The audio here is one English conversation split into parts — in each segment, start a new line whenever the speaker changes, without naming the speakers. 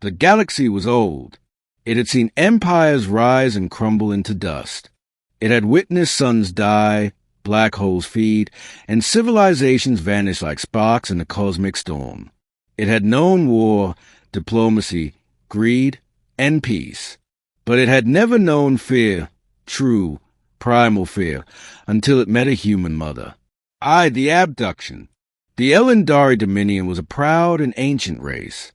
The galaxy was old. It had seen empires rise and crumble into dust. It had witnessed suns die, black holes feed, and civilizations vanish like sparks in a cosmic storm. It had known war, diplomacy, greed, and peace. But it had never known fear, true, primal fear, until it met a human mother. The abduction. The Elyndari Dominion was a proud and ancient race.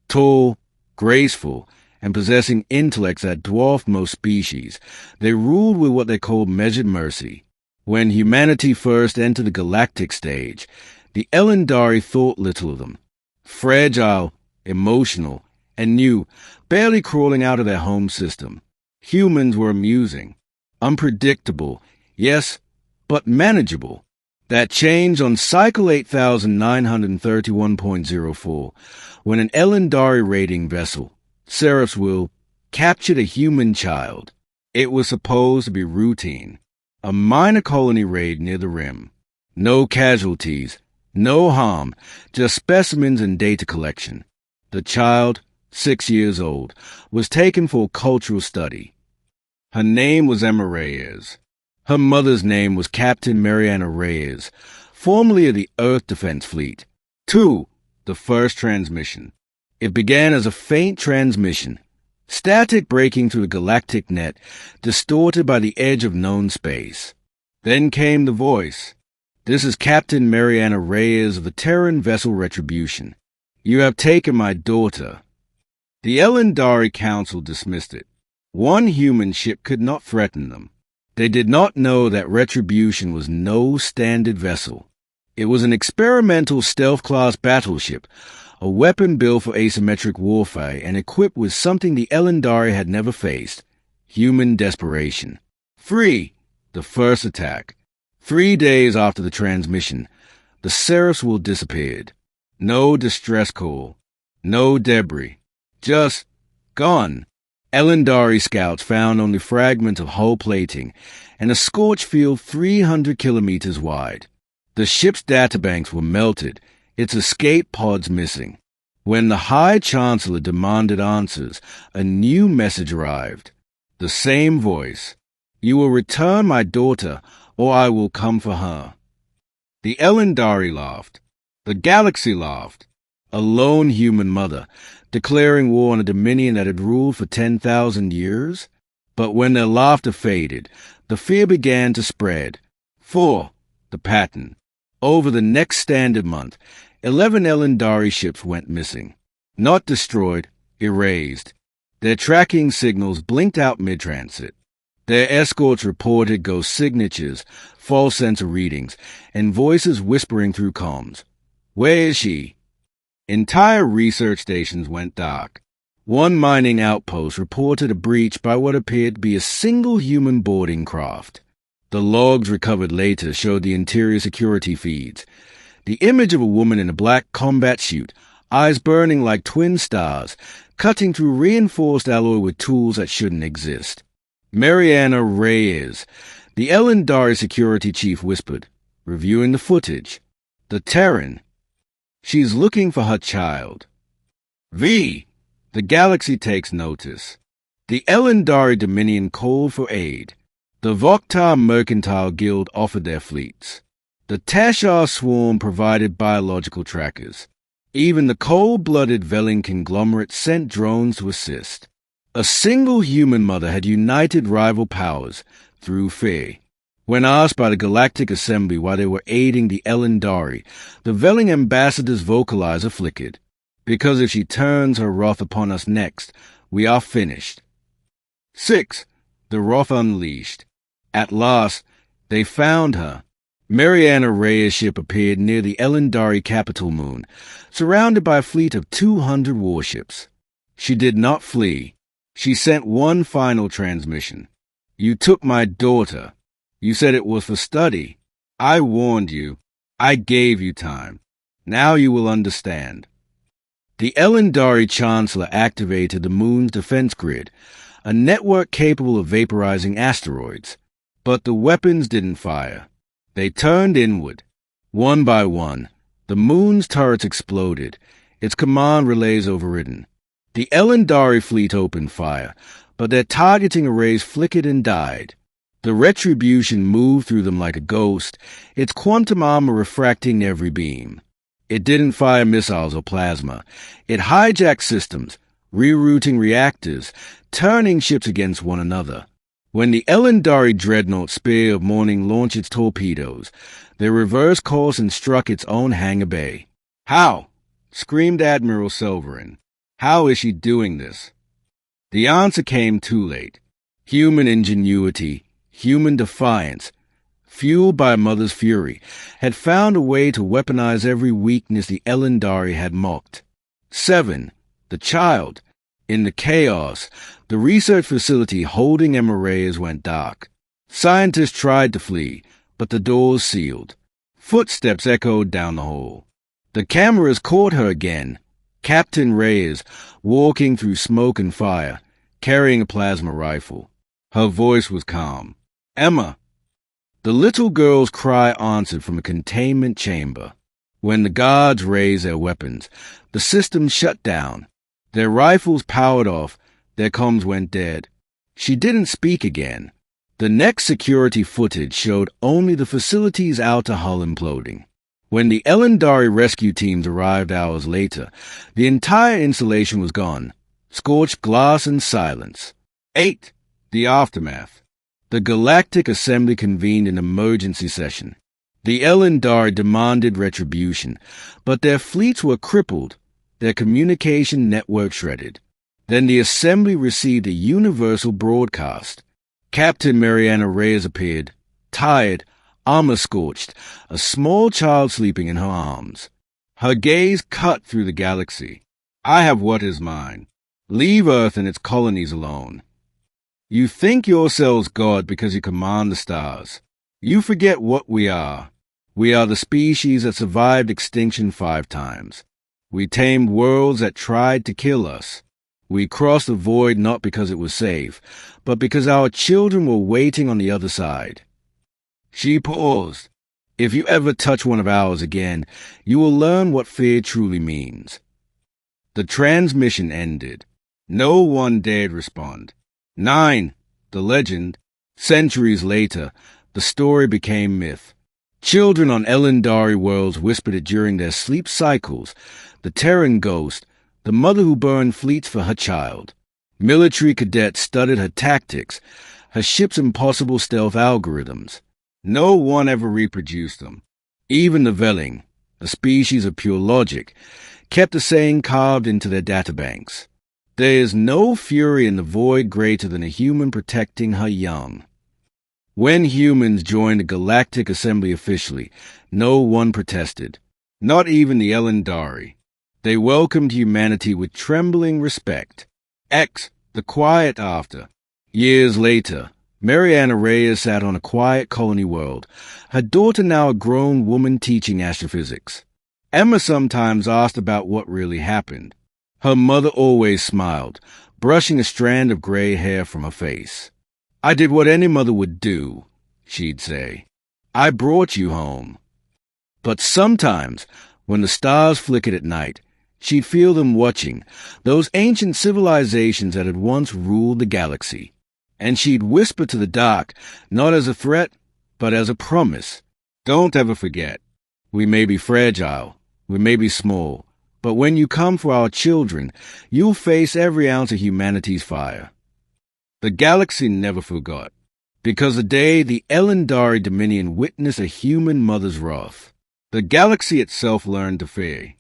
Tall, graceful, and possessing intellects that dwarfed most species, they ruled with what they called measured mercy. When humanity first entered the galactic stage, the Elyndari thought little of them. Fragile, emotional, and new, barely crawling out of their home system. Humans were amusing, unpredictable, yes, but manageable. That changed on cycle 8931.04, when an Elyndari raiding vessel, Seraph's Will, captured a human child. It was supposed to be routine, a minor colony raid near the rim. No casualties, no harm, just specimens and data collection. The child, 6 years old, was taken for cultural study. Her name was Emma Reyes. Her mother's name was Captain Mariana Reyes, formerly of the Earth Defense Fleet. 2. The first transmission. It began as a faint transmission, static breaking through the galactic net, distorted by the edge of known space. Then came the voice. This is Captain Mariana Reyes of the Terran vessel Retribution. You have taken my daughter. The Elyndari Council dismissed it. One human ship could not threaten them. They did not know that Retribution was no standard vessel. It was an experimental stealth-class battleship, a weapon built for asymmetric warfare and equipped with something the Elyndari had never faced: human desperation. 3. The first attack. 3 days after the transmission, the Seraph's Will disappeared. No distress call, no debris, just gone. Elyndari scouts found only fragments of hull plating and a scorched field 300 kilometers wide. The ship's databanks were melted, its escape pods missing. When the High Chancellor demanded answers, a new message arrived. The same voice. You will return my daughter, or I will come for her. The Elyndari laughed. The galaxy laughed. A lone human mother, declaring war on a dominion that had ruled for 10,000 years? But when their laughter faded, the fear began to spread. 4. The pattern. Over the next standard month, 11 Elyndari ships went missing. Not destroyed, erased. Their tracking signals blinked out mid-transit. Their escorts reported ghost signatures, false sensor readings, and voices whispering through comms. Where is she? Entire research stations went dark. One mining outpost reported a breach by what appeared to be a single human boarding craft. The logs recovered later showed the interior security feeds. The image of a woman in a black combat suit, eyes burning like twin stars, cutting through reinforced alloy with tools that shouldn't exist. Mariana Reyes, the Elyndari security chief, whispered, reviewing the footage. The Terran. She's looking for her child. V. The galaxy takes notice. The Elyndari Dominion called for aid. The Voktar Mercantile Guild offered their fleets. The Tashar Swarm provided biological trackers. Even the cold-blooded Velling conglomerate sent drones to assist. A single human mother had united rival powers through fear. When asked by the Galactic Assembly why they were aiding the Elyndari, the Velling ambassador's vocalizer flickered. Because if she turns her wrath upon us next, we are finished. 6. The wrath unleashed. At last, they found her. Mariana Reyes' ship appeared near the Elyndari capital moon, surrounded by a fleet of 200 warships. She did not flee. She sent one final transmission. You took my daughter. You said it was for study. I warned you. I gave you time. Now you will understand. The Elyndari Chancellor activated the moon's defense grid, a network capable of vaporizing asteroids. But the weapons didn't fire. They turned inward. One by one, the moon's turrets exploded, its command relays overridden. The Elyndari fleet opened fire, but their targeting arrays flickered and died. The retribution moved through them like a ghost, its quantum armor refracting every beam. It didn't fire missiles or plasma. It hijacked systems, rerouting reactors, turning ships against one another. When the Elyndari dreadnought Spear of Morning launched its torpedoes, they reversed course and struck its own hangar bay. "How?" screamed Admiral Selverin. "How is she doing this?" The answer came too late. Human ingenuity, human defiance, fueled by a mother's fury, had found a way to weaponize every weakness the Elyndari had mocked. 7. The child. In the chaos, the research facility holding Emma Reyes went dark. Scientists tried to flee, but the doors sealed. Footsteps echoed down the hall. The cameras caught her again, Captain Reyes, walking through smoke and fire, carrying a plasma rifle. Her voice was calm. "Emma!" The little girl's cry answered from a containment chamber. When the guards raised their weapons, the system shut down. Their rifles powered off, their comms went dead. She didn't speak again. The next security footage showed only the facility's outer hull imploding. When the Elyndari rescue teams arrived hours later, the entire installation was gone, scorched glass and silence. 8. The aftermath. The Galactic Assembly convened an emergency session. The Elyndari demanded retribution, but their fleets were crippled, their communication network shredded. Then the Assembly received a universal broadcast. Captain Mariana Reyes appeared, tired, armor-scorched, a small child sleeping in her arms. Her gaze cut through the galaxy. "I have what is mine. Leave Earth and its colonies alone. You think yourselves God because you command the stars. You forget what we are. We are the species that survived extinction 5 times. We tamed worlds that tried to kill us. We crossed the void not because it was safe, but because our children were waiting on the other side." She paused. "If you ever touch one of ours again, you will learn what fear truly means." The transmission ended. No one dared respond. 9. The legend. Centuries later, the story became myth. Children on Elyndari worlds whispered it during their sleep cycles. The Terran ghost, the mother who burned fleets for her child. Military cadets studied her tactics, her ship's impossible stealth algorithms. No one ever reproduced them. Even the Velling, a species of pure logic, kept the saying carved into their databanks. There is no fury in the void greater than a human protecting her young. When humans joined the Galactic Assembly officially, no one protested, not even the Elyndari. They welcomed humanity with trembling respect. X, the quiet after. Years later, Mariana Reyes sat on a quiet colony world, her daughter now a grown woman teaching astrophysics. Emma sometimes asked about what really happened. Her mother always smiled, brushing a strand of gray hair from her face. "I did what any mother would do," she'd say. "I brought you home." But sometimes, when the stars flickered at night, she'd feel them watching, those ancient civilizations that had once ruled the galaxy. And she'd whisper to the dark, not as a threat, but as a promise. "Don't ever forget. We may be fragile, we may be small, but when you come for our children, you'll face every ounce of humanity's fire." The galaxy never forgot, because the day the Elyndari Dominion witnessed a human mother's wrath, the galaxy itself learned to fear.